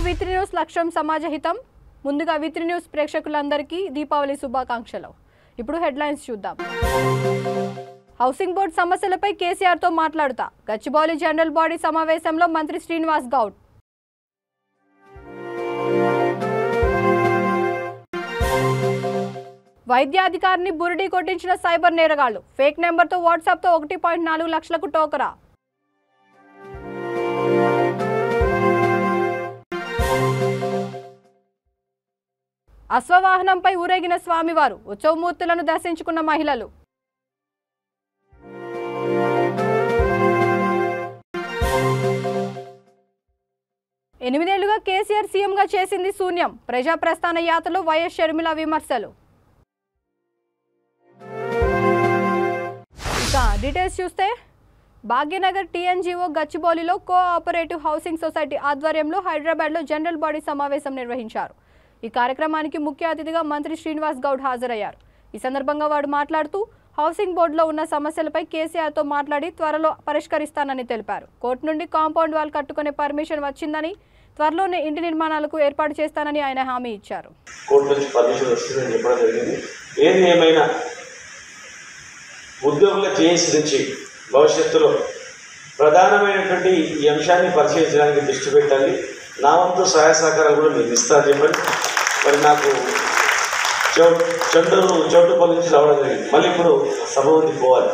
V3 news లక్ష్యం సమాజహితం. ముందుగా V3 news ప్రేక్షకులందరికీ దీపావళి శుభాకాంక్షలు. ఇప్పుడు హెడ్లైన్స్ చూద్దాం. హౌసింగ్ బోర్డు సమస్యలపై కేసీఆర్ తో మాట్లాడుతా. గచ్చిబౌలి జనరల్ బాడీ సమావేశంలో మంత్రి శ్రీనివాస్ గౌడ్. వైద్యాధికారిని బురిడి కొట్టించిన సైబర్ నేరగాళ్లు. ఫేక్ నెంబర్తో వాట్సాప్తో 1.4 లక్షలకు టోకరా. అశ్వవాహనంపై ఊరేగిన స్వామివారు. ఉత్సవమూర్తులను దర్శించుకున్న మహిళలు. ఎనిమిదేళ్లుగా కేసీఆర్ సీఎంగా చేసింది శూన్యం. ప్రజా ప్రస్థాన యాత్రలో వైఎస్ షర్మిల విమర్శలు. ఇక డీటెయిల్స్ చూస్తే భాగ్యనగర్ టీఎన్జీఓ గచ్చిబౌలిలో కోఆపరేటివ్ హౌసింగ్ సొసైటీ ఆధ్వర్యంలో హైదరాబాద్లో జనరల్ బాడీ సమావేశం నిర్వహించారు. ఈ కార్యక్రమానికి ముఖ్య అతిథిగా మంత్రి శ్రీనివాస్ గౌడ్ హాజరయ్యారు. ఈ సందర్భంగా వారు మాట్లాడుతూ హౌసింగ్ బోర్డులో ఉన్న సమస్యలపై కేసీఆర్తో మాట్లాడి త్వరలో పరిష్కరిస్తానని తెలిపారు. కోర్టు నుండి కాంపౌండ్ వాల్ కట్టుకునే పర్మిషన్ వచ్చిందని, త్వరలోనే ఇంటి నిర్మాణాలకు ఏర్పాటు చేస్తానని ఆయన హామీ ఇచ్చారు. కోర్టు నుంచి పర్మిషన్ వస్తుందని చెప్పడం జరిగింది. ఏది ఏమైనా ఉద్యోగుల జేఏసీ నుంచి భవిష్యత్తులో ప్రధానమైనటువంటి ఈ అంశాన్ని పరిశీలించడానికి దృష్టి పెట్టాలి. నా వంతు సహాయ సహకారాలు కూడా మీరు ఇస్తారని చెప్పండి. మరి నాకు చోటుపల్లి నుంచి రావడం జరిగింది. మళ్ళీ ఇప్పుడు సభవతి పోవాలి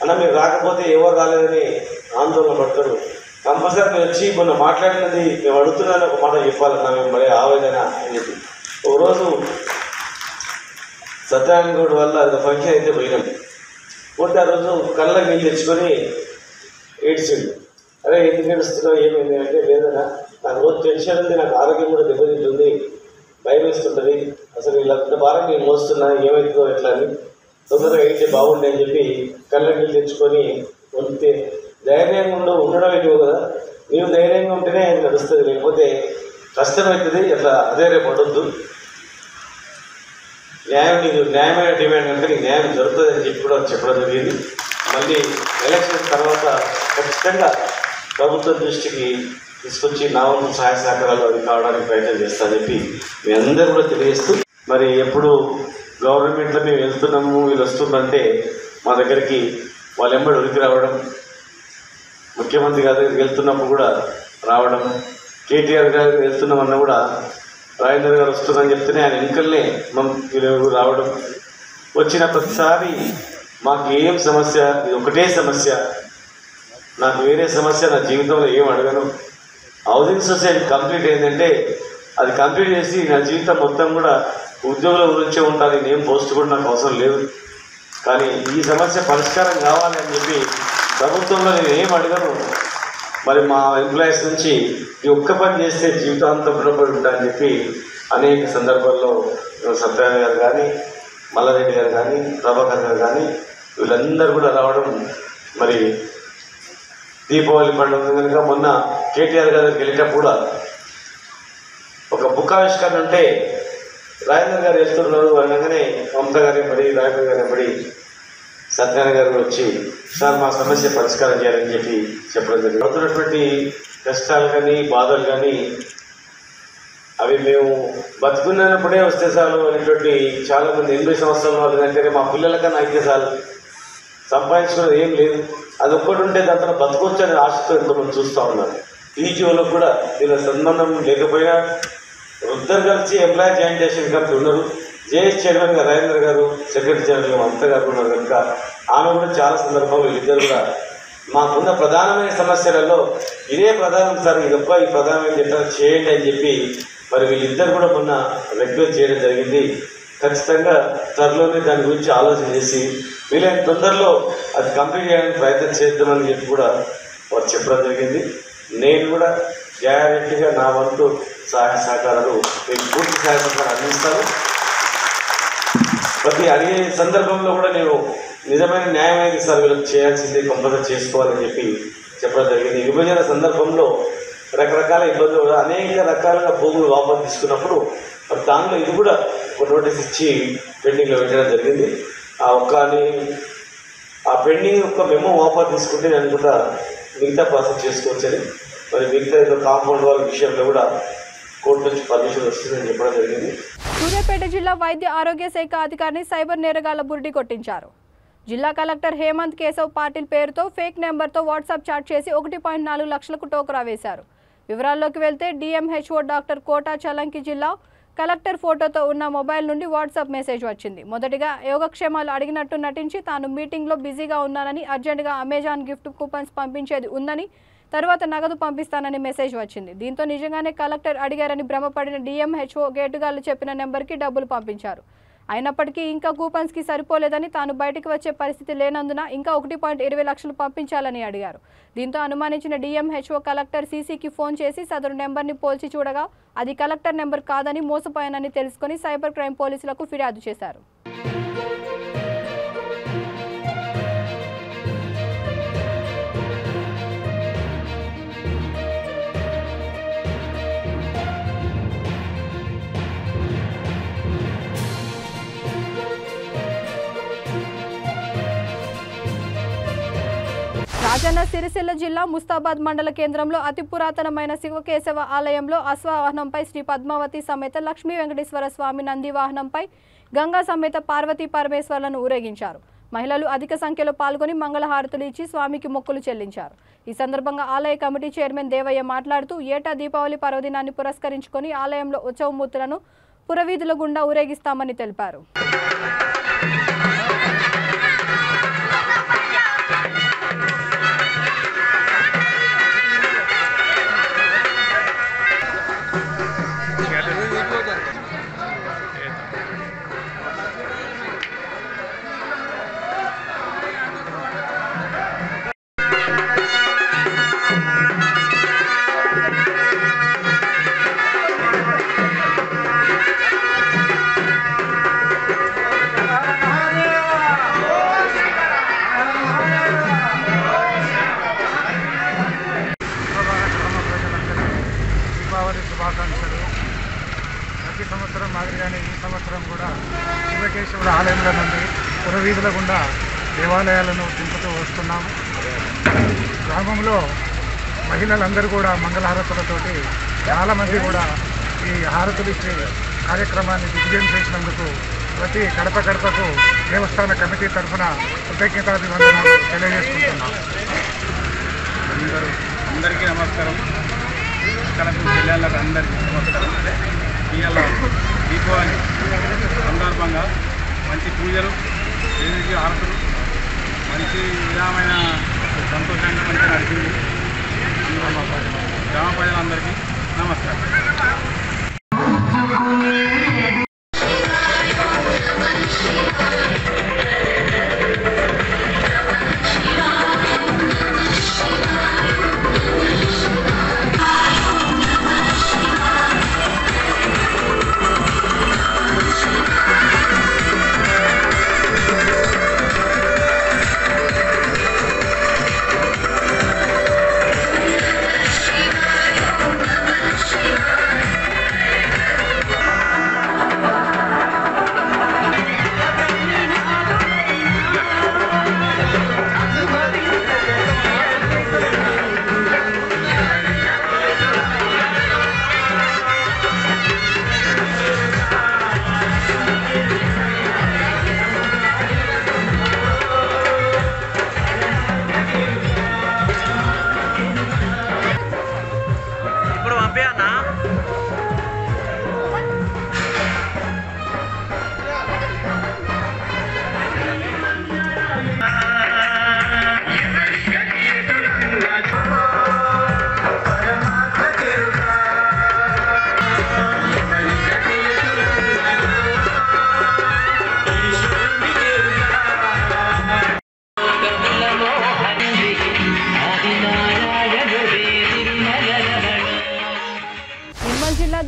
అన్న, మీరు రాకపోతే ఎవరు రాలేదని ఆందోళన పడతారు. కంపల్సరీ మీరు వచ్చి మొన్న మాట్లాడినది మేము అడుగుతున్నాను ఒక మాట చెప్పాలన్నా, మేము మళ్ళీ ఆవేదన అని చెప్పి ఒకరోజు సత్యనారాయణ వల్ల అది ఫంక్షన్ అయితే పోయినాం. పోతే ఆ రోజు కళ్ళకి నీళ్ళు తెచ్చుకొని ఏడ్చిండు. అరే ఎందుకు ఏడుస్తున్నావు, ఏమైంది అంటే, లేదన్నా నాకు రోజు టెన్షన్ ఉంది, నాకు ఆరోగ్యం కూడా దెబ్బతింటుంది, భయం వేస్తుంటుంది, అసలు వీళ్ళంత భారం నేను మోస్తున్నా, ఏమవుతుందో ఎట్లా అని, తొందరగా అయితే బాగుండే అని చెప్పి కళ్ళకి నీళ్ళు తెచ్చుకొని ఉంటే ధైర్యంగా ఉండడం ఎక్కువ కదా. నీవు ధైర్యంగా ఉంటేనే నడుస్తుంది, లేకపోతే కష్టమవుతుంది. అట్లా అధైర్యపడొద్దు. నీకు న్యాయమైన డిమాండ్ కనుక నీకు న్యాయం జరుగుతుందని చెప్పి కూడా చెప్పడం జరిగింది. మళ్ళీ ఎలక్షన్ తర్వాత ఖచ్చితంగా ప్రభుత్వం దృష్టికి తీసుకొచ్చి నా వంతు సహాయ సహకారాలు అవి కావడానికి ప్రయత్నం చేస్తానని చెప్పి మీ అందరూ కూడా తెలియజేస్తూ, మరి ఎప్పుడు గవర్నమెంట్లో మేము వెళ్తున్నాము వీళ్ళు వస్తుందంటే మా దగ్గరికి వాళ్ళు ఎంబడి ఉరికి రావడం, ముఖ్యమంత్రి గారి దగ్గరికి వెళ్తున్నప్పుడు కూడా రావడం, కేటీఆర్ గారికి వెళ్తున్నామన్నా కూడా రాజేందర్ గారు వస్తుందని చెప్తేనే ఆయన వెనుకల్నే మనం రావడం. వచ్చిన ప్రతిసారి మాకు ఏం సమస్య, ఇది ఒకటే సమస్య, నాకు వేరే సమస్య నా జీవితంలో ఏం అడగను. హౌసింగ్ సొసైటీ కంప్లీట్ ఏంటంటే అది కంప్లీట్ చేసి నా జీవితం మొత్తం కూడా ఉద్యోగుల గురించే ఉంటాను, నేనేం పోస్ట్ కూడా నాకు అవసరం లేదు. కానీ ఈ సమస్య పరిష్కారం కావాలి అని చెప్పి ప్రభుత్వంలో నేను ఏం అడగను. మరి మా ఎంప్లాయీస్ నుంచి ఈ ఒక్క పని చేస్తే జీవితాంతం రుణపడి ఉంటానని చెప్పి అనేక సందర్భాల్లో సత్యనారాయణ గారు కానీ, మల్లారెడ్డి గారు కానీ, ప్రభాకర్ గారు కానీ వీళ్ళందరూ కూడా రావడం. మరి దీపావళి పండుగ కనుక మొన్న కేటీఆర్ గారి దగ్గరికి వెళ్ళేటప్పుడు కూడా ఒక బుక్ ఆవిష్కరణ ఉంటే రాజేంద్ర గారు వెళ్తున్నారు అనగానే మమతా గారి పడి, రాజేంద్ర గారి పడి సత్యనారాయణ గారు వచ్చి సార్ మా సమస్య పరిష్కారం చేయాలని చెప్పి చెప్పడం జరిగింది. పడుతున్నటువంటి కష్టాలు కానీ బాధలు కానీ అవి మేము బతుకున్నప్పుడే వస్తే చాలు అనేటువంటి చాలామంది 80 సంవత్సరాల వాళ్ళు అంటే మా పిల్లలకన్నా అయితే చాలు, సంపాదించుకున్నది ఏం లేదు, అది ఒక్కటి ఉంటే దాంతో బతుకొచ్చు అనే ఆశతో ఎంతోమంది చూస్తూ ఉన్నారు. టీజీఓలో కూడా దీని సంబంధం లేకపోయినా ఇద్దరు కలిసి ఎంప్లాయీ జాయింటేషన్ కమిటీ ఉన్నారు. జేఎస్ చైర్మన్ గారు రాజేంద్ర గారు, సెక్రటరీ జనరల్ మమతా గారు ఉన్నారు కనుక ఆమె కూడా చాలా సందర్భంలో వీళ్ళిద్దరు కూడా మాకున్న ప్రధానమైన సమస్యలలో ఇదే ప్రధానం సార్, ఇదొక్క ఈ ప్రధానమైన చెప్పారు చేయండి అని చెప్పి మరి వీళ్ళిద్దరు కూడా మొన్న రిక్వెస్ట్ చేయడం జరిగింది. ఖచ్చితంగా త్వరలోనే దాని గురించి ఆలోచన చేసి వీలైన తొందరలో అది కంప్లీట్ చేయడానికి ప్రయత్నం చేద్దామని చెప్పి కూడా వారు చెప్పడం జరిగింది. నేను కూడా గ్యారెంటీగా నా వంతు సహాయ సహకారాలు మీకు పూర్తి సహాయ సహకారాలు అందిస్తాను. ప్రతి అడిగే సందర్భంలో కూడా నేను నిజమైన న్యాయమైన సార్ వీళ్ళకి చేయాల్సిందే, కంపల్సరీ చేసుకోవాలని చెప్పి చెప్పడం జరిగింది. విభజన సందర్భంలో రకరకాల ఇబ్బందులు కూడా అనేక రకాలుగా భూములు వాపసు తీసుకున్నప్పుడు మరి దానిలో ఇది కూడా ఒక నోటీస్ ఇచ్చి పెండింగ్లో పెట్టడం జరిగింది. ఆ పెండింగ్ యొక్క మెమో వాపసు తీసుకుంటే నేను కూడా మిగతా ప్రాసెస్ చేసుకోవచ్చని, మరి మిగతా ఏదో కాంపౌండ్ వాళ్ళ విషయంలో కూడా కోర్టు నుంచి పర్మిషన్ వస్తుందని చెప్పడం జరిగింది. సూర్యాపేట జిల్లా వైద్య ఆరోగ్య శాఖ అధికారిని సైబర్ నేరగాళ్ల బురిడి కొట్టించారు. జిల్లా కలెక్టర్ హేమంత్ కేశవ్ పాటిల్ పేరుతో ఫేక్ నెంబర్తో వాట్సాప్ చాట్ చేసి 1.4 లక్షలకు టోకరా వేశారు. వివరాల్లోకి వెళ్తే డిఎంహెచ్ఓ డాక్టర్ కోటా చలంకి జిల్లా కలెక్టర్ ఫోటోతో ఉన్న మొబైల్ నుండి వాట్సాప్ మెసేజ్ వచ్చింది. మొదటిగా యోగక్షేమాలు అడిగినట్టు నటించి తాను మీటింగ్లో బిజీగా ఉన్నానని, అర్జెంటుగా అమెజాన్ గిఫ్ట్ కూపన్స్ పంపించేది ఉందని, తర్వాత నగదు పంపిస్తానని మెసేజ్ వచ్చింది. దీంతో నిజంగానే కలెక్టర్ అడిగారని భ్రమపడిన డిఎంహెచ్ఓ గేటుగాళ్లు చెప్పిన నెంబర్కి డబ్బులు పంపించారు. అయినప్పటికీ ఇంకా కూపన్స్కి సరిపోలేదని, తాను బయటికి వచ్చే పరిస్థితి లేనందున ఇంకా 1.20 లక్షలు పంపించాలని అడిగారు. దీంతో అనుమానించిన డిఎంహెచ్ఓ కలెక్టర్ సీసీకి ఫోన్ చేసి సదరు నెంబర్ని పోల్చి చూడగా అది కలెక్టర్ నెంబర్ కాదని, మోసపోయానని తెలుసుకుని సైబర్ క్రైమ్ పోలీసులకు ఫిర్యాదు చేశారు. రాజన్న సిరిసిల్ల జిల్లా ముస్తాబాద్ మండల కేంద్రంలో అతి పురాతనమైన శివకేశవ ఆలయంలో అశ్వవాహనంపై శ్రీ పద్మావతి సమేత లక్ష్మీ వెంకటేశ్వర స్వామి నంది వాహనంపై గంగా సమేత పార్వతీ పరమేశ్వర్లను ఊరేగించారు. మహిళలు అధిక సంఖ్యలో పాల్గొని మంగళహారతులు ఇచ్చి స్వామికి మొక్కులు చెల్లించారు. ఈ సందర్భంగా ఆలయ కమిటీ చైర్మన్ దేవయ్య మాట్లాడుతూ ఏటా దీపావళి పర్వదినాన్ని పురస్కరించుకొని ఆలయంలో ఉత్సవమూర్తులను పురవీధుల గుండా ఊరేగిస్తామని తెలిపారు. శుభాకాంక్షలు. ప్రతి సంవత్సరం మాదిరిగానే ఈ సంవత్సరం కూడా శివకేశవుల ఆలయంలో నుండి పురవీధుల గుండా దేవాలయాలను తింపుతూ వస్తున్నాము. గ్రామంలో మహిళలందరూ కూడా మంగళహారతులతోటి చాలామంది కూడా ఈ హారతులు ఇచ్చే కార్యక్రమాన్ని విజయం చేసినందుకు ప్రతి గడప గడపకు దేవస్థాన కమిటీ తరఫున కృతజ్ఞతాభివందనాలు తెలియజేసుకుంటున్నాం. అందరికీ నమస్కారం. కలెక్టర్ జిల్లాలకు అందరికీ నమస్కారం. ఇవాళ దీపావళి సందర్భంగా మంచి పూజలు, దేనికి హారతులు, మంచి విధమైన సంతోషంగా మంచిగా నడిచింది. గ్రామ ప్రజలందరికీ నమస్కారం.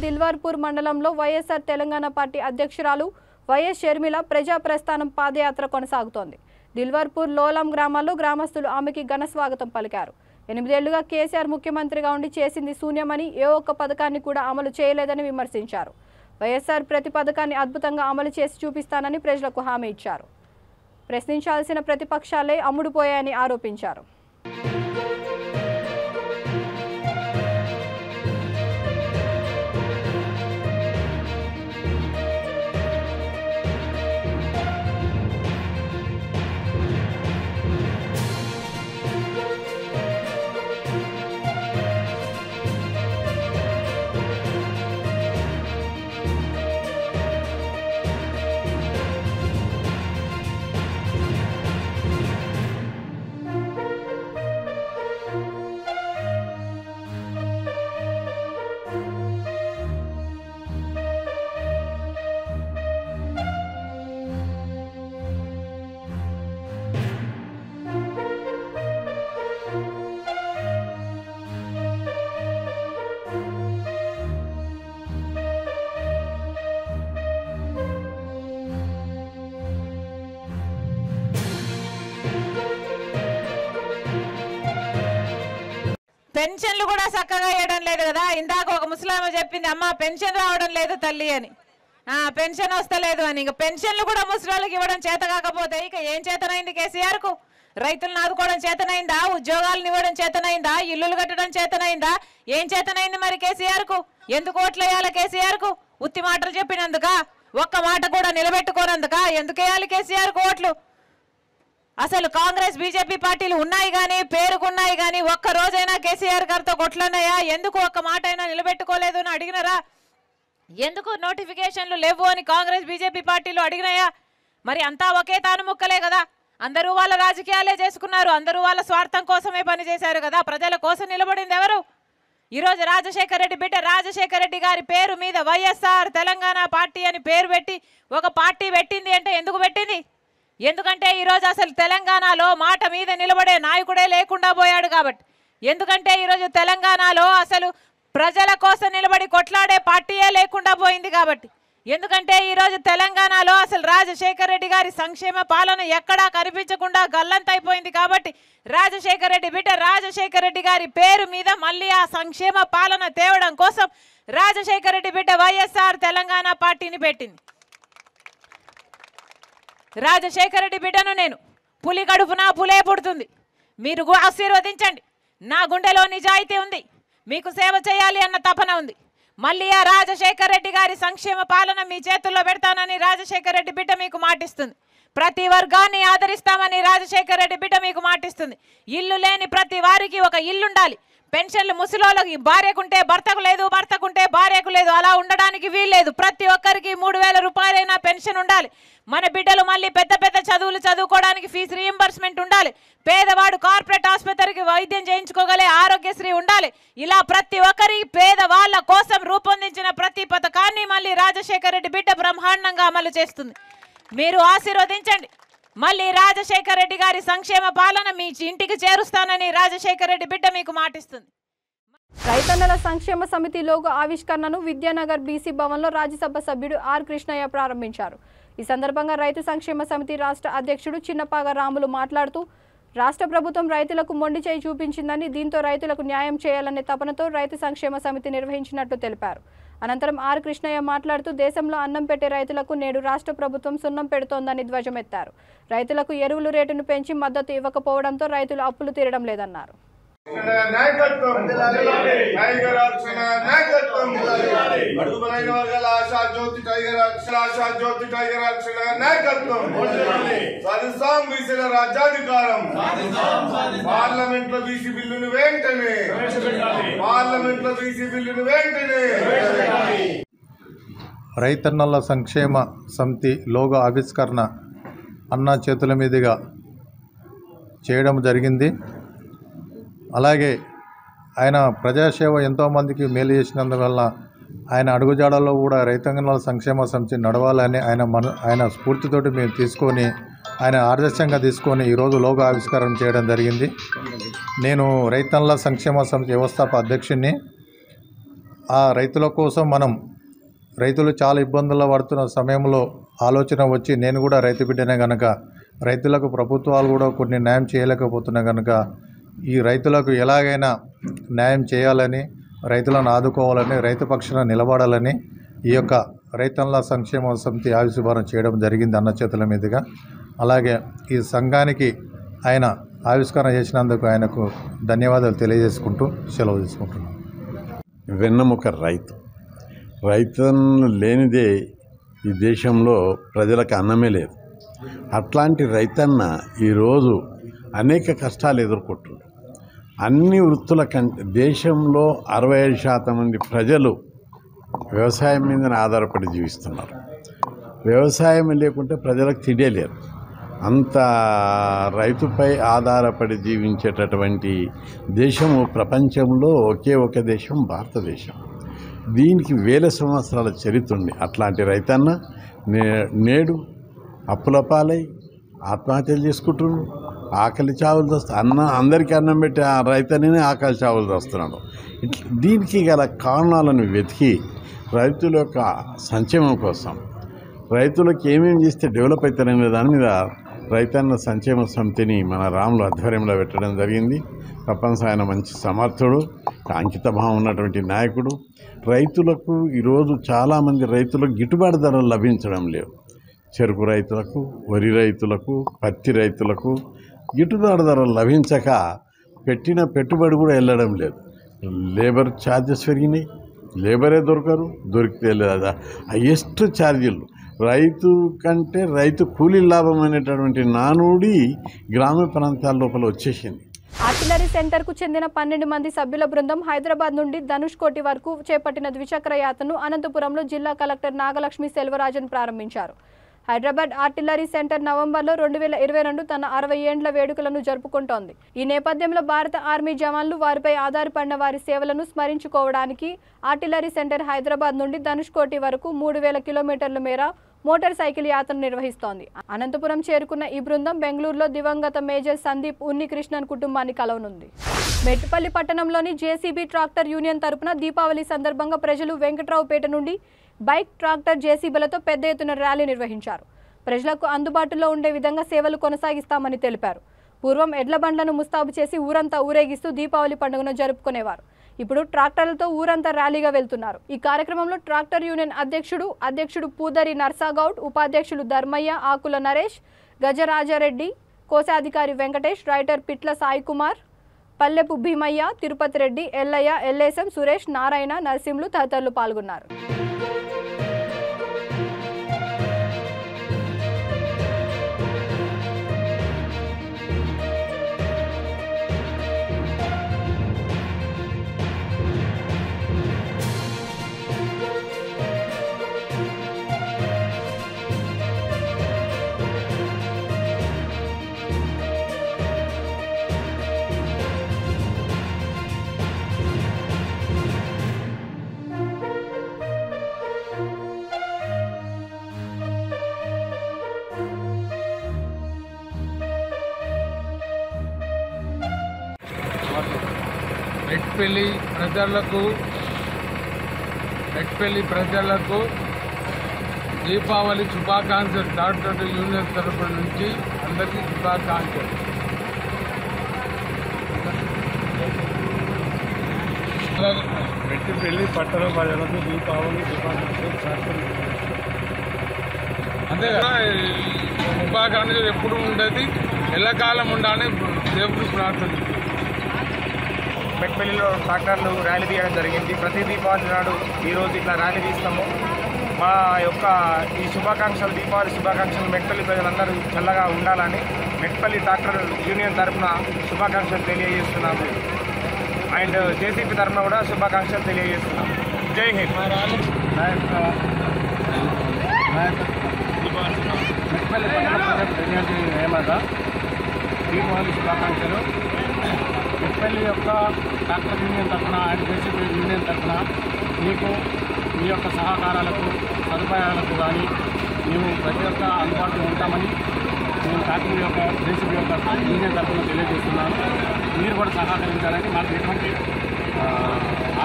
దిల్వార్పూర్ మండలంలో వైఎస్ఆర్ తెలంగాణ పార్టీ అధ్యక్షురాలు వైఎస్ షర్మిల ప్రజా ప్రస్థానం పాదయాత్ర కొనసాగుతోంది. దిల్వార్పూర్ లోలం గ్రామాల్లో గ్రామస్తులు ఆమెకి ఘన స్వాగతం పలికారు. 8 ఏళ్లుగా కేసీఆర్ ముఖ్యమంత్రిగా ఉండి చేసింది శూన్యమని, ఏ ఒక్క పథకాన్ని కూడా అమలు చేయలేదని విమర్శించారు. వైఎస్ఆర్ ప్రతి పథకాన్ని అద్భుతంగా అమలు చేసి చూపిస్తానని ప్రజలకు హామీ ఇచ్చారు. ప్రశ్నించాల్సిన ప్రతిపక్షాలే అమ్ముడుపోయాయని ఆరోపించారు. పెన్షన్లు కూడా చక్కగా వేయడం లేదు కదా. ఇందాక ఒక ముసలామ చెప్పింది, అమ్మ పెన్షన్ రావడం లేదు తల్లి అని, పెన్షన్ వస్తలేదు అని. ఇక పెన్షన్లు కూడా ముసలిళ్ళకి ఇవ్వడం చేత కాకపోతే ఇక ఏం చేతనైంది కేసీఆర్కు? రైతులను ఆదుకోవడం చేతనైందా? ఉద్యోగాలను ఇవ్వడం చేతనైందా? ఇల్లులు కట్టడం చేతనైందా? ఏం చేతనైంది మరి కేసీఆర్కు? ఎందుకు ఓట్లు వేయాలి కేసీఆర్కు? ఉత్తి మాటలు చెప్పినందుక? ఒక్క మాట కూడా నిలబెట్టుకోనందుక ఎందుకు వేయాలి కేసీఆర్కు ఓట్లు? అసలు కాంగ్రెస్ బీజేపీ పార్టీలు ఉన్నాయి కానీ, పేరుకున్నాయి కానీ, ఒక్క రోజైనా కేసీఆర్ గారితో కొట్లన్నాయా? ఎందుకు ఒక్క మాట అయినా నిలబెట్టుకోలేదు అని అడిగినారా? ఎందుకు నోటిఫికేషన్లు లేవు అని కాంగ్రెస్ బీజేపీ పార్టీలు అడిగినాయా? మరి అంతా ఒకే తాను ముక్కలే కదా. అందరూ వాళ్ళ రాజకీయాలే చేసుకున్నారు, అందరూ వాళ్ళ స్వార్థం కోసమే పనిచేశారు కదా. ప్రజల కోసం నిలబడింది ఎవరు? ఈరోజు రాజశేఖర రెడ్డి బిడ్డ రాజశేఖర రెడ్డి గారి పేరు మీద వైఎస్ఆర్ తెలంగాణ పార్టీ అని పేరు పెట్టి ఒక పార్టీ పెట్టింది అంటే ఎందుకు పెట్టింది? ఎందుకంటే ఈరోజు అసలు తెలంగాణలో మాట మీద నిలబడే నాయకుడే లేకుండా పోయాడు కాబట్టి. ఎందుకంటే ఈరోజు తెలంగాణలో అసలు ప్రజల కోసం నిలబడి కొట్లాడే పార్టీయే లేకుండా పోయింది కాబట్టి. ఎందుకంటే ఈరోజు తెలంగాణలో అసలు రాజశేఖర రెడ్డి గారి సంక్షేమ పాలన ఎక్కడా కనిపించకుండా గల్లంతైపోయింది కాబట్టి రాజశేఖర రెడ్డి బిడ్డ రాజశేఖర రెడ్డి గారి పేరు మీద మళ్ళీ ఆ సంక్షేమ పాలన తేవడం కోసం రాజశేఖర రెడ్డి బిడ్డ వైఎస్ఆర్ తెలంగాణ పార్టీని పెట్టింది. రాజశేఖర రెడ్డి బిడ్డను నేను పులి గడుపున పులే పుడుతుంది. మీరు ఆశీర్వదించండి. నా గుండెలో నిజాయితీ ఉంది, మీకు సేవ చేయాలి అన్న తపన ఉంది. మళ్ళీ ఆ రాజశేఖర రెడ్డి గారి సంక్షేమ పాలన మీ చేతుల్లో పెడతానని రాజశేఖర రెడ్డి బిడ్డ మీకు మాటిస్తుంది. ప్రతి వర్గాన్ని ఆదరిస్తామని రాజశేఖర రెడ్డి బిడ్డ మీకు మాటిస్తుంది. ఇల్లు లేని ప్రతి వారికి ఒక ఇల్లు ఉండాలి. పెన్షన్లు ముసలోళ్ళకి భార్యకుంటే భర్తకు లేదు, భర్తకుంటే భార్యకు లేదు, అలా ఉండడానికి వీల్లేదు. ప్రతి ఒక్కరికి 3000 రూపాయలైనా పెన్షన్ ఉండాలి. మన బిడ్డలు మళ్ళీ పెద్ద పెద్ద చదువులు చదువుకోవడానికి ఫీజు రీయింబర్స్మెంట్ ఉండాలి. పేదవాడు కార్పొరేట్ ఆసుపత్రికి వైద్యం చేయించుకోగలే ఆరోగ్యశ్రీ ఉండాలి. ఇలా ప్రతి ఒక్కరి పేదవాళ్ళ కోసం రూపొందించిన ప్రతి పథకాన్ని మళ్ళీ రాజశేఖర రెడ్డి బిడ్డ బ్రహ్మాండంగా అమలు చేస్తుంది. మీరు ఆశీర్వదించండి. మళ్ళీ రాజశేఖర రెడ్డి గారి సంక్షేమ పాలన మీ ఇంటికి చేరుస్తానని రాజశేఖర రెడ్డి బిడ్డ మీకు మాటిస్తుంది. రైతన్నల సంక్షేమ సమితి లోగో ఆవిష్కరణను విద్యానగర్ బీసీ భవన్లో రాజ్యసభ సభ్యుడు ఆర్ కృష్ణయ్య ప్రారంభించారు. ఈ సందర్భంగా రైతు సంక్షేమ సమితి రాష్ట్ర అధ్యక్షుడు చిన్నపాగ రాములు మాట్లాడుతూ రాష్ట్ర ప్రభుత్వం రైతులకు మొండి చేయి చూపించిందని, దీంతో రైతులకు న్యాయం చేయాలనే తపనతో రైతు సంక్షేమ సమితి నిర్వహించినట్లు తెలిపారు. అనంతరం ఆర్ కృష్ణయ్య మాట్లాడుతూ దేశంలో అన్నం పెట్టే రైతులకు నేడు రాష్ట్ర ప్రభుత్వం సున్నం పెడుతోందని ధ్వజమెత్తారు. రైతులకు ఎరువుల రేటును పెంచి మద్దతు ఇవ్వకపోవడంతో రైతులు అప్పులు తీరడం లేదన్నారు. రాజ్యాధికారం పార్లమెంట్ లో బీసీ బిల్లును వెంటనే రైతన్నల సంక్షేమ సమితి లోగో ఆవిష్కరణ అన్న చేతుల మీదుగా చేయడం జరిగింది. అలాగే ఆయన ప్రజాసేవ ఎంతోమందికి మేలు చేసినందువల్ల ఆయన అడుగుజాడల్లో కూడా రైతన్నల సంక్షేమ సమితి నడవాలని ఆయన స్ఫూర్తితోటి మేము తీసుకొని, ఆయన ఆదర్శంగా తీసుకొని ఈరోజు లోగో ఆవిష్కరణ చేయడం జరిగింది. నేను రైతన్నల సంక్షేమ సమితి వ్యవస్థాపక అధ్యక్షుడిని. ఆ రైతుల కోసం రైతులు చాలా ఇబ్బందుల్లో పడుతున్న సమయంలో ఆలోచన వచ్చి, నేను కూడా రైతు బిడ్డనే కనుక రైతులకు ప్రభుత్వాలు కూడా కొన్ని న్యాయం చేయలేకపోతున్నాయి కనుక ఈ రైతులకు ఎలాగైనా న్యాయం చేయాలని, రైతులను ఆదుకోవాలని, రైతు పక్షాన నిలబడాలని ఈ యొక్క రైతన్నల సంక్షేమ సమితి ఆవిష్కరణ చేయడం జరిగింది అన్న చేతుల మీదుగా. అలాగే ఈ సంఘానికి ఆయన ఆవిష్కరణ చేసినందుకు ఆయనకు ధన్యవాదాలు తెలియజేసుకుంటూ సెలవు తీసుకుంటున్నాను. వెన్నెముక రైతన్ను లేనిదే ఈ దేశంలో ప్రజలకు అన్నమే లేదు. అట్లాంటి రైతన్న ఈరోజు అనేక కష్టాలు ఎదుర్కొంటున్నారు. అన్ని వృత్తుల కంటే దేశంలో 65% మంది ప్రజలు వ్యవసాయం మీద ఆధారపడి జీవిస్తున్నారు. వ్యవసాయం లేకుంటే ప్రజలకు తినేలేరు. అంత రైతుపై ఆధారపడి జీవించేటటువంటి దేశము ప్రపంచంలో ఒకే ఒక దేశం భారతదేశం. దీనికి 1000 సంవత్సరాల చరిత్ర ఉంది. అట్లాంటి రైతన్న నేడు అప్పుల పాలై ఆత్మహత్యలు చేసుకుంటున్నారు. ఆకలి చావులు వస్తున్నాడు. అందరికీ అన్నం పెట్టి ఆ రైతనే ఆకలి చావులు వస్తున్నాడు. దీనికి గల కారణాలను వెతికి రైతుల యొక్క సంక్షేమం కోసం, రైతులకు ఏమేమి చేస్తే డెవలప్ అవుతారనే దాని మీద రైతన్న సంక్షేమ సమితిని మన రాములు ఆధ్వర్యంలో పెట్టడం జరిగింది. తప్పనిసరి ఆయన మంచి సమర్థుడు, అంకితభావం ఉన్నటువంటి నాయకుడు. రైతులకు ఈరోజు చాలామంది రైతులకు గిట్టుబాటు ధరలు లభించడం లేవు. చెరుకు రైతులకు, వరి రైతులకు, పత్తి రైతులకు గిట్టుబాటు ధరలు లభించక పెట్టిన పెట్టుబడి కూడా వెళ్ళడం లేదు. లేబర్ ఛార్జెస్ పెరిగినాయి, లేబరే దొరికితే లేదా హైయెస్ట్ ఛార్జీలు. రైతు కంటే రైతు కూలీ లాభం అనేటటువంటి నానుడి గ్రామ ప్రాంతాల లోపల వచ్చేసింది. ఆర్టిలరీ సెంటర్కు చెందిన 12 మంది సభ్యుల బృందం హైదరాబాద్ నుండి ధనుష్కోటి వరకు చేపట్టిన ద్విచక్ర యాత్రను అనంతపురంలో జిల్లా కలెక్టర్ నాగలక్ష్మి సెల్వరాజన్ ప్రారంభించారు. హైదరాబాద్ ఆర్టిలరీ సెంటర్ నవంబర్లో 2022 తన 60 ఏండ్ల వేడుకలను జరుపుకుంటోంది. ఈ నేపథ్యంలో భారత ఆర్మీ జవాన్లు వారిపై ఆధారపడిన వారి సేవలను స్మరించుకోవడానికి ఆర్టిలరీ సెంటర్ హైదరాబాద్ నుండి ధనుష్కోటి వరకు 3000 కిలోమీటర్ల మేర మోటార్ సైకిల్ యాత్రను నిర్వహిస్తోంది. అనంతపురం చేరుకున్న ఈ బృందం బెంగళూరులో దివంగత మేజర్ సందీప్ ఉన్నికృష్ణన్ కుటుంబాన్ని కలవనుంది. మెట్టుపల్లి పట్టణంలోని జేసీబీ ట్రాక్టర్ యూనియన్ తరపున దీపావళి సందర్భంగా ప్రజలు వెంకట్రావుపేట నుండి బైక్, ట్రాక్టర్, జేసీబీలతో పెద్ద ఎత్తున ర్యాలీ నిర్వహించారు. ప్రజలకు అందుబాటులో ఉండే విధంగా సేవలు కొనసాగిస్తామని తెలిపారు. పూర్వం ఎడ్ల బండ్లను ముస్తాబు చేసి ఊరంతా ఊరేగిస్తూ దీపావళి పండుగను జరుపుకునేవారు. ఇప్పుడు ట్రాక్టర్లతో ఊరంతా ర్యాలీగా వెళ్తున్నారు. ఈ కార్యక్రమంలో ట్రాక్టర్ యూనియన్ అధ్యక్షుడు పూదరి నర్సాగౌడ్, ఉపాధ్యక్షులు ధర్మయ్య, ఆకుల నరేష్, గజరాజారెడ్డి, కోశాధికారి వెంకటేష్, రైటర్ పిట్ల సాయి కుమార్, పల్లెపు భీమయ్య, తిరుపతి రెడ్డి, ఎల్లయ్య, ఎల్లేశం, సురేష్, నారాయణ, నరసింహులు తదితరులు పాల్గొన్నారు. మెట్పల్లి ప్రజలకు దీపావళి శుభాకాంక్షలు. ట్రాక్టర్ యూనియన్ తరఫు నుంచి అందరికీ శుభాకాంక్షలు. మెట్పల్లి పట్టణ ప్రజలకు దీపావళి శుభాకాంక్షలు. అంతే కదా, శుభాకాంక్షలు ఎప్పుడు ఉండేది, ఎల్లకాలం ఉండాలని దేవుడు ప్రార్థన. మెట్పల్లిలో ట్రాక్టర్లు ర్యాలీ తీయడం జరిగింది. ప్రతి దీపావళి నాడు ఈరోజు ఇట్లా ర్యాలీ తీస్తాము. మా యొక్క ఈ శుభాకాంక్షలు, దీపావళి శుభాకాంక్షలు మెట్పల్లి ప్రజలందరూ చల్లగా ఉండాలని మెట్పల్లి ట్రాక్టర్ యూనియన్ తరఫున శుభాకాంక్షలు తెలియజేస్తున్నాము. అండ్ జేసీపీ తరఫున కూడా శుభాకాంక్షలు తెలియజేస్తున్నాము. జై హింద్. మెట్పల్లి దీపావళి శుభాకాంక్షలు. మెట్పల్లి యొక్క ట్రాక్టర్ యూనియన్ తరఫున అండ్ జేసీబీ యూనియన్ తరఫున మీకు మీ యొక్క సహకారాలకు, సదుపాయాలకు కానీ మేము ప్రతి ఒక్క అందుబాటులో ఉంటామని మేము ట్రాక్టర్ యొక్క జేసీబీ యొక్క యూనియన్ తరఫున తెలియజేస్తున్నాను. మీరు కూడా సహకరించాలని, మాకు ఎటువంటి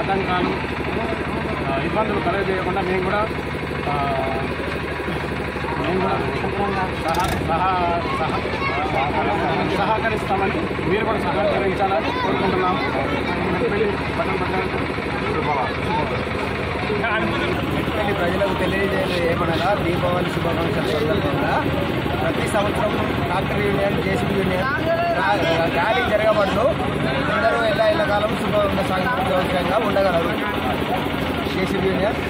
ఆటంకాలు, ఇబ్బందులు కలగజేయకుండా మేము కూడా సహకరిస్తామని, మీరు కూడా సహకరించాలని కోరుకుంటున్నాము. మెట్పల్లి ప్రజలకు తెలియజేయడం ఏమనగా దీపావళి శుభాకాంక్షల సందర్భంగా ప్రతి సంవత్సరం tractor union, JCB union rally జరగబడును. అందరూ ఎల్ల కాలం శుభంగా ఉండగలరు. జేసీబీ యూనియన్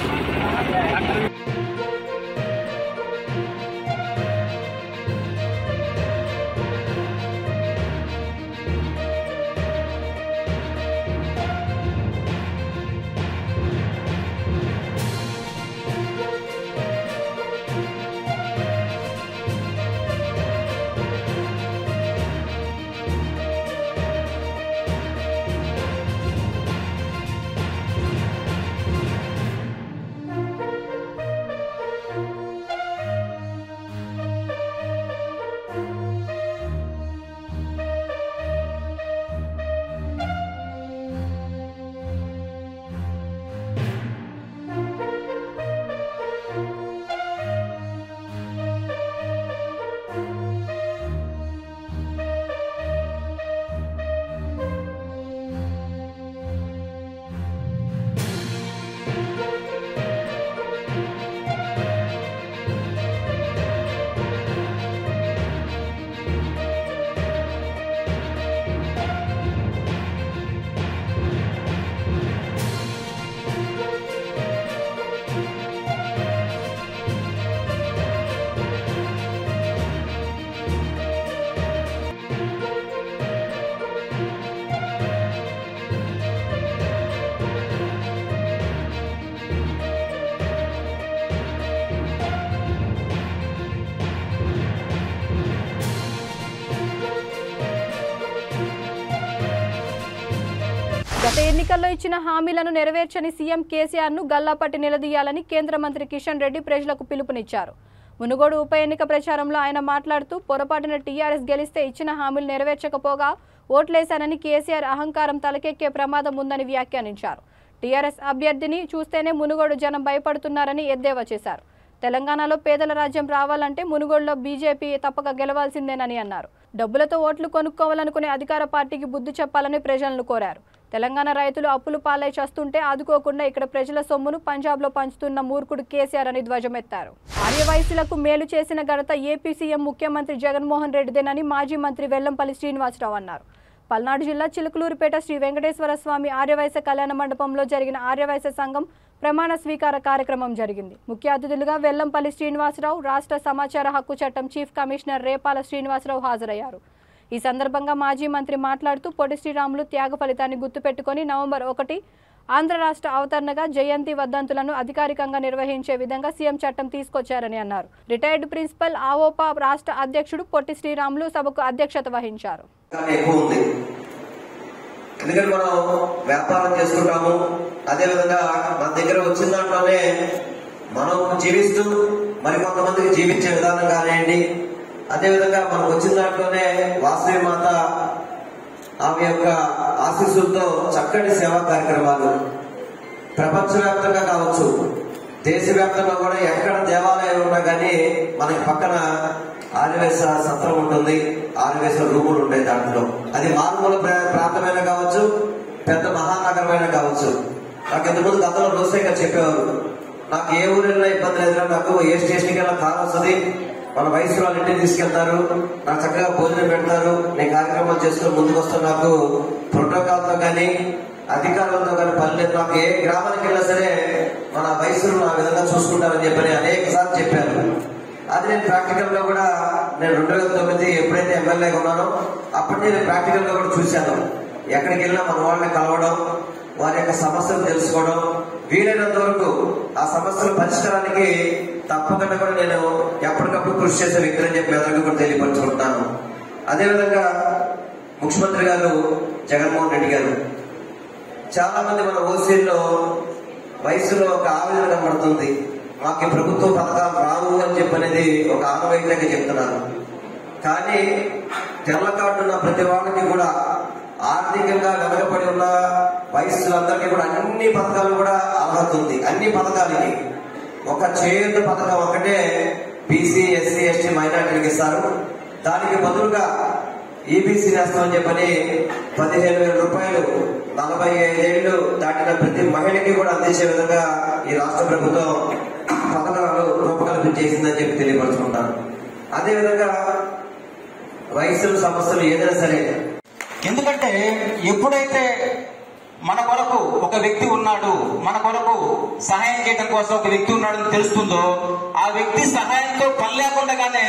గత ఎన్నికల్లో ఇచ్చిన హామీలను నెరవేర్చని సీఎం కేసీఆర్ను గల్లాపట్టి నిలదీయాలని కేంద్ర మంత్రి కిషన్ రెడ్డి ప్రజలకు పిలుపునిచ్చారు. మునుగోడు ఉప ఎన్నిక ప్రచారంలో ఆయన మాట్లాడుతూ పొరపాటున టీఆర్ఎస్ గెలిస్తే ఇచ్చిన హామీలు నెరవేర్చకపోగా ఓట్లేశానని కేసీఆర్ అహంకారం తలకెక్కే ప్రమాదం ఉందని వ్యాఖ్యానించారు. టీఆర్ఎస్ అభ్యర్థిని చూస్తేనే మునుగోడు జనం భయపడుతున్నారని ఎద్దేవా చేశారు. తెలంగాణలో పేదల రాజ్యం రావాలంటే మునుగోడులో బీజేపీ తప్పక గెలవాల్సిందేనని అన్నారు. డబ్బులతో ఓట్లు కొనుక్కోవాలనుకునే అధికార పార్టీకి బుద్ధి చెప్పాలని ప్రజలను కోరారు. తెలంగాణ రైతులు అప్పులు పాలై చేస్తుంటే ఆదుకోకుండా ఇక్కడ ప్రజల సొమ్మును పంజాబ్లో పంచుతున్న మూర్ఖుడు కేసీఆర్ అని ధ్వజమెత్తారు. ఆర్యవైశ్యులకు మేలు చేసిన ఘనత ఏపీ సీఎం ముఖ్యమంత్రి జగన్మోహన్ రెడ్డిదేనని మాజీ మంత్రి వెల్లంపల్లి శ్రీనివాసరావు అన్నారు. పల్నాడు జిల్లా చిలుకలూరుపేట శ్రీ వెంకటేశ్వర స్వామి ఆర్యవైశ్య కళ్యాణ మండపంలో జరిగిన ఆర్యవైశ్య సంఘం ప్రమాణ స్వీకార కార్యక్రమం జరిగింది. ముఖ్య అతిథులుగా వెల్లంపల్లి శ్రీనివాసరావు, రాష్ట్ర సమాచార హక్కు చట్టం చీఫ్ కమిషనర్ రేపాల శ్రీనివాసరావు హాజరయ్యారు. ఈ సందర్భంగా మాజీ మంత్రి మాట్లాడుతూ పొట్టి శ్రీరాములు త్యాగ ఫలితాన్ని గుర్తుపెట్టుకుని నవంబర్ 1 ఆంధ్ర రాష్ట్ర అవతరణగా జయంతి వర్ధంతులను అధికారికంగా నిర్వహించే విధంగా సీఎం చట్టం తీసుకొచ్చారని అన్నారు. రిటైర్డ్ ప్రిన్సిపల్ ఆవోపా రాష్ట్ర అధ్యక్షుడు పొట్టి శ్రీరాములు సభకు అధ్యక్షత వహించారు. ఎందుకంటే మనం వ్యాపారం చేసుకుంటాము, అదేవిధంగా మన దగ్గర వచ్చిన దాంట్లోనే మనం జీవిస్తూ మరికొంతమందికి జీవించే విధానం కానివ్వండి, అదేవిధంగా మనకు వచ్చిన దాంట్లోనే వాసవి మాత ఆమె యొక్క ఆశీస్సులతో చక్కటి సేవా కార్యక్రమాలు ప్రపంచవ్యాప్తంగా కావచ్చు, దేశవ్యాప్తంగా కూడా ఎక్కడ దేవాలయం ఉన్నా కానీ మనకి పక్కన ఆర్యవైశ్య సత్రం ఉంటుంది, ఆర్యవైశ్య రూములు ఉంటాయి. దాంట్లో అది మారుమూల ప్రాంతమైన కావచ్చు, పెద్ద మహానగరమైన కావచ్చు. నాకు ఇంతకుముందు గతంలో రోజుగా చెప్పేవారు, నాకు ఏ ఊరిలో ఇబ్బంది లేదు, నాకు ఏ స్టేషన్కి వెళ్ళినా కారు వస్తుంది, మన వయసు వాళ్ళు ఇంటికి తీసుకెళ్తారు, నాకు చక్కగా భోజనం పెడతారు, నేను కార్యక్రమాలు చేసుకుని ముందుకు వస్తాను, నాకు ప్రోటోకాల్తో కానీ అధికారులతో కానీ పని లేదు, నాకు ఏ గ్రామానికి వెళ్ళినా సరే మన వయసును ఆ విధంగా చూసుకుంటారని చెప్పని అనేక సార్లు చెప్పారు. అది నేను ప్రాక్టికల్ గా కూడా నేను 2009 ఎప్పుడైతే ఎమ్మెల్యేగా ఉన్నానో అప్పటి నేను ప్రాక్టికల్ గా కూడా చూశాను. ఎక్కడికి వెళ్ళినా మన వాళ్ళని కలవడం, వారి యొక్క సమస్యలు తెలుసుకోవడం, వీలైనంత వరకు ఆ సమస్యల పరిష్కారానికి తప్పకుండా కూడా నేను ఎప్పటికప్పుడు కృషి చేసే వ్యక్తి అని చెప్పి అందరికీ కూడా తెలియపరుచుకుంటున్నాను. అదేవిధంగా ముఖ్యమంత్రి గారు జగన్మోహన్ రెడ్డి గారు చాలా మంది మన ఓసీల్లో వయసులో ఒక ఆవేదన కనబడుతుంది, మాకు ప్రభుత్వ పథకాలు రావు అని చెప్పనేది ఒక ఆనవాయితీగా చెప్తున్నారు. కానీ తెల్ల కార్డున్న ప్రతి వాళ్ళకి కూడా ఆర్థికంగా వెనకబడి ఉన్న వయస్సులందరికీ కూడా అన్ని పథకాలు కూడా అర్హత ఉంది. అన్ని పథకాలకి ఒక చేయూత పథకం ఒకటే బీసీ, ఎస్సీ, ఎస్టీ, మైనార్టీలకు ఇస్తారు. దానికి బదులుగా ఈబీసీ నేస్తామని చెప్పని 15,000 రూపాయలు 45 ఏళ్లు దాటిన ప్రతి మహిళకి కూడా అందించే విధంగా ఈ రాష్ట్ర ప్రభుత్వం పథకాలు రూపకల్పన చేసిందని చెప్పి తెలియపరుచుకుంటాను. అదేవిధంగా వయసుల సమస్యలు ఏదైనా సరే, ఎందుకంటే ఎప్పుడైతే మన కొరకు ఒక వ్యక్తి ఉన్నాడు, మన కొరకు సహాయం చేయడం కోసం ఒక వ్యక్తి ఉన్నాడని తెలుస్తుందో ఆ వ్యక్తి సహాయంతో పని లేకుండానే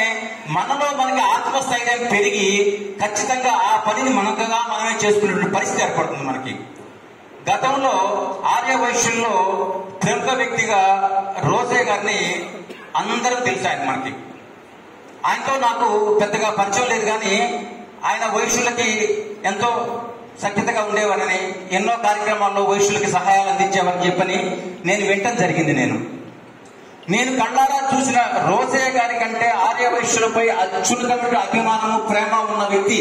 మనలో మనకి ఆత్మస్థైర్యం పెరిగి ఖచ్చితంగా ఆ పనిని మనమే చేసుకునే పరిస్థితి ఏర్పడుతుంది మనకి. గతంలో ఆర్యవైశ్యుల్లో ప్రముఖ వ్యక్తిగా రోజే గారిని అందరూ తెలుసు. ఆయన మనకి ఆయనతో నాకు పెద్దగా పరిచయం లేదు, కానీ ఆయన వైశ్యులకి ఎంతో సఖ్యతగా ఉండేవారని, ఎన్నో కార్యక్రమాల్లో వైశ్యులకి సహాయాలు అందించేవారని చెప్పని నేను వినటం జరిగింది. నేను కళ్ళారా చూసిన రోజే గారి కంటే ఆర్యవైశ్యులపై అత్యున్నతమైన అభిమానము, ప్రేమ ఉన్న వ్యక్తి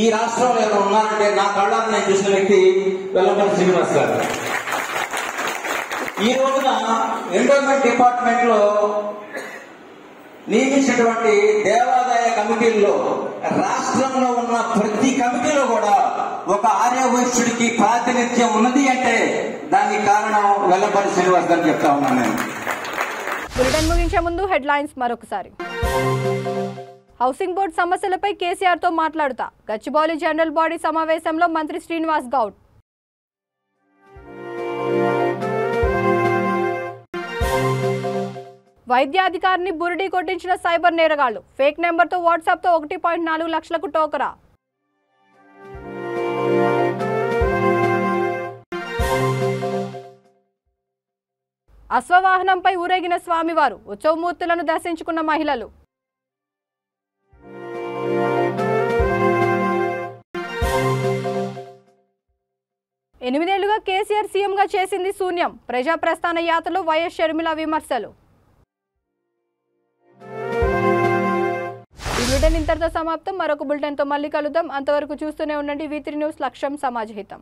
ఈ రాష్ట్రంలో ఎవరు ఉన్నారంటే నా కళ్ళారా నేను చూసిన వ్యక్తి వెల్లంపల్లి శ్రీనివాస్ గారు. ఈ రోజున ఎండోమెంట్ డిపార్ట్మెంట్ లో నియమించినటువంటి దేవాదాయ కమిటీల్లో రాష్ట్రంలో ఉన్న ప్రతి కమిటీలో కూడా ఒక ఆర్యవైశ్యుడికి ప్రాతినిధ్యం ఉన్నది అంటే దానికి కారణం వెల్లంపల్లి శ్రీనివాస్ గారు చెప్తా ఉన్నాను నేను. బులెటిన్ ముగించే ముందు హెడ్లైన్స్ మరొకసారి. హౌసింగ్ బోర్డు సమస్యలపై కేసీఆర్ తో మాట్లాడుతా గచ్చిబౌలి జనరల్ బాడీ సమావేశంలో మంత్రి శ్రీనివాస్ గౌడ్. వైద్యాధికారిని బురిడీ కొట్టించిన సైబర్ నేరగాళ్లు, ఫేక్ నెంబర్తో వాట్సాప్తో 1.4 లక్షలకు టోకరా. అశ్వవాహనంపై ఊరేగిన స్వామివారు, ఉత్సవమూర్తులను దర్శించుకున్న మహిళలు. 8 ఏళ్లుగా కేసీఆర్ సీఎంగా చేసింది శూన్యం. ప్రజా ప్రస్థాన యాత్రలో వైఎస్ షర్మిల విమర్శలు. ఈ బులెటిన్ ఇంతటితో సమాప్తం. మరొక బులెటిన్తో మళ్ళీ కలుద్దాం. అంతవరకు చూస్తూనే ఉండండి V3 న్యూస్. లక్ష్యం సమాజహితం.